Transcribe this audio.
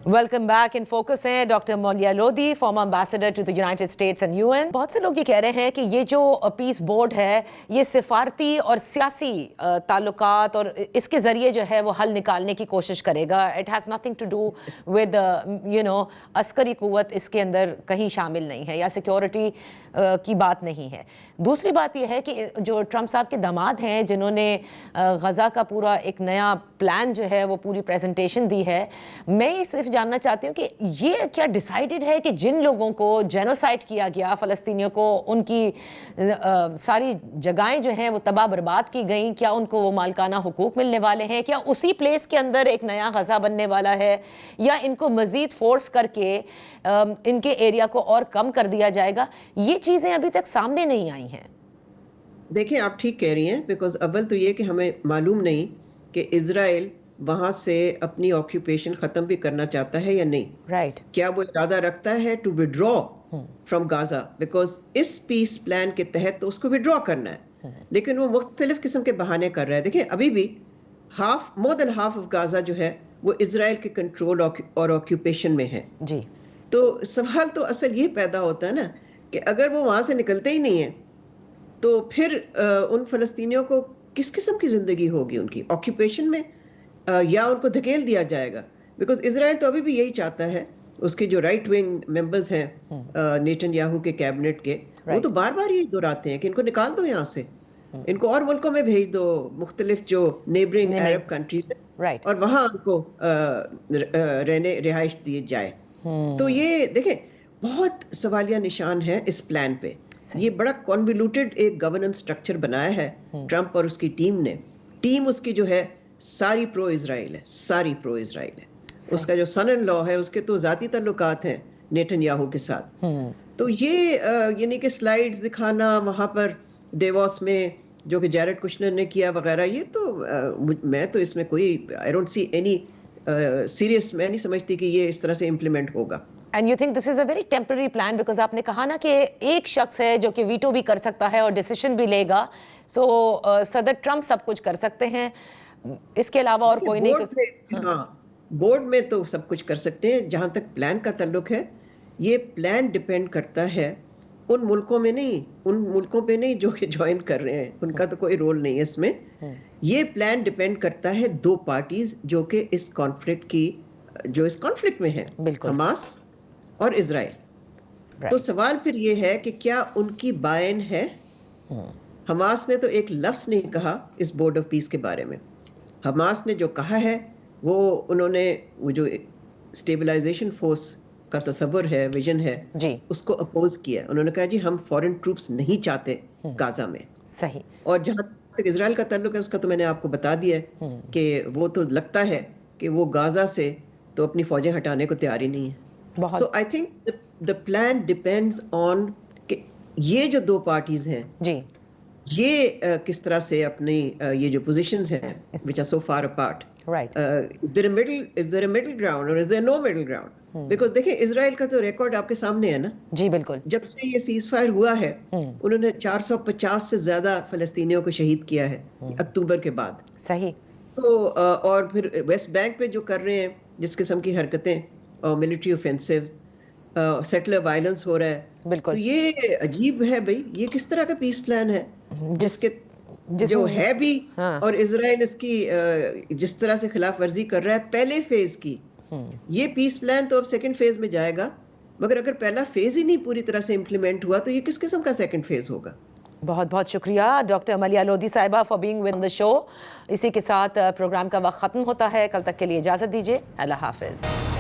Welcome back in Focus ہیں doctor Maleeha Lodhi former ambassador to the United States and UN۔ بہت سے لوگ یہ کہہ رہے ہیں کہ یہ جو پیس بورڈ ہے یہ سفارتی اور سیاسی تعلقات اور اس کے ذریعے جو ہے وہ حل نکالنے کی کوشش کرے گا۔ It has nothing to do with عسکری قوت اس کے اندر کہیں شامل نہیں ہے یا سیکورٹی کی بات نہیں ہے۔ دوسری بات یہ ہے کہ جو ٹرمپ صاحب کے داماد ہیں جنہوں نے غزہ کا پورا ایک نیا پلان جو ہے وہ پوری پریزنٹیشن دی ہے، میں یہ صرف جاننا چاہتی ہوں کہ یہ کیا ڈیسائیڈڈ ہے کہ جن لوگوں کو جینوسائڈ کیا گیا، فلسطینیوں کو ان کی ساری جگہیں جو ہیں وہ تباہ برباد کی گئیں، کیا ان کو وہ مالکانہ حقوق ملنے والے ہیں؟ کیا اسی پلیس کے اندر ایک نیا غزہ بننے والا ہے، یا ان کو مزید فورس کر کے ان کے ایریا کو اور کم کر دیا جائے گا؟ یہ چیزیں ابھی تک سامنے نہیں آئی ہیں۔ دیکھیں آپ ٹھیک کہہ رہی ہیں، بیکاز اول تو یہ کہ ہمیں معلوم نہیں کہ اسرائیل وہاں سے اپنی آکیوپیشن ختم بھی کرنا چاہتا ہے یا نہیں۔ رائٹ، کیا وہ ارادہ رکھتا ہے to withdraw from Gaza, because اس پیس پلان کے تحت تو اس کو ودرا کرنا ہے، لیکن وہ مختلف قسم کے بہانے کر رہا ہے۔ دیکھیں ابھی بھی مور دین ہاف آف غازہ جو ہے وہ اسرائیل کے کنٹرول اور آکیوپیشن میں ہے۔ جی، تو سوال تو اصل یہ پیدا ہوتا ہے نا کہ اگر وہ وہاں سے نکلتے ہی نہیں ہیں تو پھر ان فلسطینیوں کو کس قسم کی زندگی ہوگی؟ ان کی آکیوپیشن میں یا ان کو دھکیل دیا جائے گا؟ بیکاز اسرائیل تو ابھی بھی یہی چاہتا ہے، اس کے جو رائٹ ونگ ممبرز ہیں نیتن یاہو کے کیبنٹ کے، وہ تو بار بار یہ دہراتے ہیں کہ ان کو نکال دو یہاں سے، ان کو اور ملکوں میں بھیج دو، مختلف جو نیبرنگ عرب کنٹریز ہیں، اور وہاں ان کو رہائش دی جائے۔ تو یہ دیکھیں بہت سوالیہ نشان ہے اس پلان پہ۔ یہ بڑا کنولیوٹڈ ایک گورننس سٹرکچر بنایا ہے ٹرمپ اور اس کی ٹیم نے۔ ٹیم اس کی جو ہے ساری پرو اسرائیل ہے، ساری پرو اسرائیل ہے۔ اس کا جو سن ان لا ہے اس کے تو ذاتی تعلقات ہیں نیتن یاہو کے ساتھ۔ تو یہ یعنی کہ سلائیڈز دکھانا وہاں پر ڈیووس میں جو کہ جیرڈ کشنر نے کیا وغیرہ، یہ تو میں تو اس میں کوئی I don't see any serious, میں نہیں سمجھتی کہ یہ اس طرح سے امپلیمنٹ ہوگا۔ And you think this is a very temporary plan, because آپ نے کہا نا کہ ایک شخص ہے جو کہ ویٹو بھی کر سکتا ہے اور ڈیسیشن بھی لے گا، سو صدر ٹرمپ سب کچھ کر سکتے ہیں، اس کے علاوہ اور کوئی نہیں کر سکتا۔ ہاں، بورڈ میں تو سب کچھ کر سکتے ہیں۔ جہاں تک پلان کا تعلق ہے، یہ پلان ڈیپینڈ کرتا ہے ان ملکوں میں نہیں، ان ملکوں پہ نہیں جو کہ جوائن کر رہے ہیں، ان کا تو کوئی رول نہیں ہے اس میں۔ یہ پلان ڈیپینڈ کرتا ہے دو پارٹیز جو کہ اس کانفلکٹ میں ہیں، حماس اور اسرائیل۔ تو سوال پھر یہ ہے کہ کیا ان کی بائن ہے؟ حماس نے تو ایک لفظ نہیں کہا اس بورڈ آف پیس کے بارے میں۔ حماس نے جو کہا ہے وہ انہوں نے وہ جو اسٹیبلائزیشن فورس کا تصور ہے، ویژن ہے، اس کو اپوز کیا۔ انہوں نے کہا جی ہم فورن ٹروپس نہیں چاہتے غازہ میں۔ صحیح۔ اور جہاں تک اسرائیل کا تعلق ہے اس کا تو میں نے آپ کو بتا دیا ہے کہ وہ تو لگتا ہے کہ وہ غازہ سے تو اپنی فوجیں ہٹانے کو تیار ہی نہیں ہے۔ So I think the plan depends on کہ یہ جو دو پارٹیز ہیں یہ کس طرح سے اپنی یہ جو پوزیشنز ہیں which are so far apart, is there a middle ground or is there no middle ground? Because دیکھیں اسرائیل کا تو ریکارڈ آپ کے سامنے ہے نا۔ جی بالکل، جب سے یہ سیز فائر ہوا ہے انہوں نے 450 سے زیادہ فلسطینیوں کو شہید کیا ہے اکتوبر کے بعد۔ صحیح۔ تو اور پھر ویسٹ بینک پہ جو کر رہے ہیں جس قسم کی حرکتیں، ملٹری اوفینسیوز، سیٹلر وائلنس ہو رہا ہے، بالکل، تو یہ عجیب ہے بھائی، یہ کس طرح کا پیس پلان ہے جس کے جو ہے بھی، اور اسرائیل اس کی جس طرح سے خلاف ورزی کر رہا ہے پہلے فیز کی۔ یہ پیس پلان تو اب سیکنڈ فیز میں جائے گا، مگر اگر پہلا فیز ہی نہیں پوری طرح سے امپلیمنٹ ہوا تو یہ کس قسم کا سیکنڈ فیز ہوگا؟ بہت بہت شکریہ ڈاکٹر مولیہ لودھی صاحبہ فار بینگ ود دی شو۔ اسی کے ساتھ پروگرام کا وقت ختم ہوتا ہے، کل تک کے لیے اجازت دیجیے، اللہ حافظ۔